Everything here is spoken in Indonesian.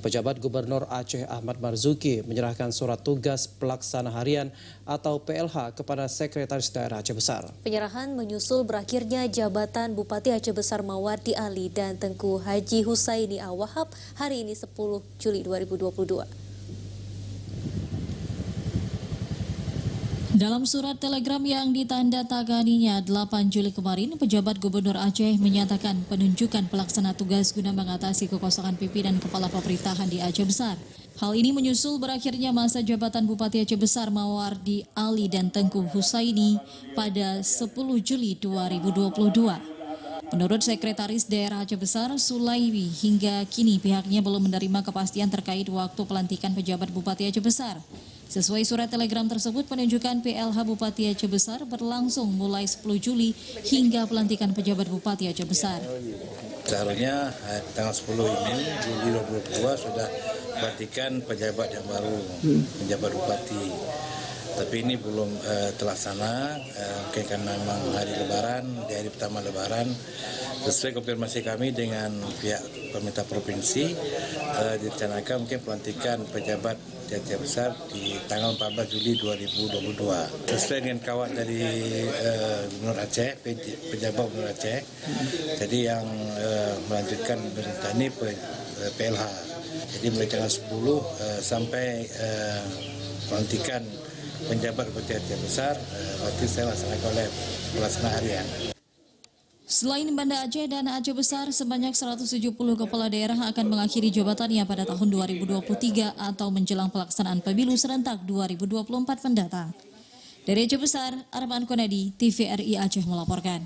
Pejabat Gubernur Aceh Ahmad Marzuki menyerahkan surat tugas pelaksana harian atau PLH kepada Sekretaris Daerah Aceh Besar. Penyerahan menyusul berakhirnya jabatan Bupati Aceh Besar Mawardi Ali dan Tengku Haji Husaini Awahab hari ini 10 Juli 2022. Dalam surat telegram yang ditandatanganinya 8 Juli kemarin, pejabat Gubernur Aceh menyatakan penunjukan pelaksana tugas guna mengatasi kekosongan pimpinan kepala pemerintahan di Aceh Besar. Hal ini menyusul berakhirnya masa jabatan Bupati Aceh Besar Mawardi Ali dan Tengku Husaini pada 10 Juli 2022. Menurut Sekretaris Daerah Aceh Besar, Sulaiwi, hingga kini pihaknya belum menerima kepastian terkait waktu pelantikan pejabat Bupati Aceh Besar. Sesuai surat telegram tersebut, penunjukan PLH Bupati Aceh Besar berlangsung mulai 10 Juli hingga pelantikan pejabat Bupati Aceh Besar. Seharusnya tanggal 10 ini, Juli 2022, sudah pelantikan pejabat yang baru, pejabat Bupati. Tapi ini belum terlaksana, mungkin karena memang hari Lebaran, di hari pertama Lebaran. Sesuai konfirmasi kami dengan pihak pemerintah provinsi, direncanakan mungkin pelantikan pejabat di Aceh Besar di tanggal 14 Juli 2022. Sesuai dengan kawat dari Gubernur Aceh, pejabat Gubernur Aceh, jadi yang melanjutkan perintah ini PLH. Jadi mulai tanggal 10 sampai pelantikan penjabat Bupati Aceh Besar, berarti saya laksanakan oleh pelaksana harian. Selain Banda Aceh dan Aceh Besar, sebanyak 170 kepala daerah akan mengakhiri jabatannya pada tahun 2023 atau menjelang pelaksanaan pemilu serentak 2024 mendatang. Dari Aceh Besar, Arman Konadi, TVRI Aceh melaporkan.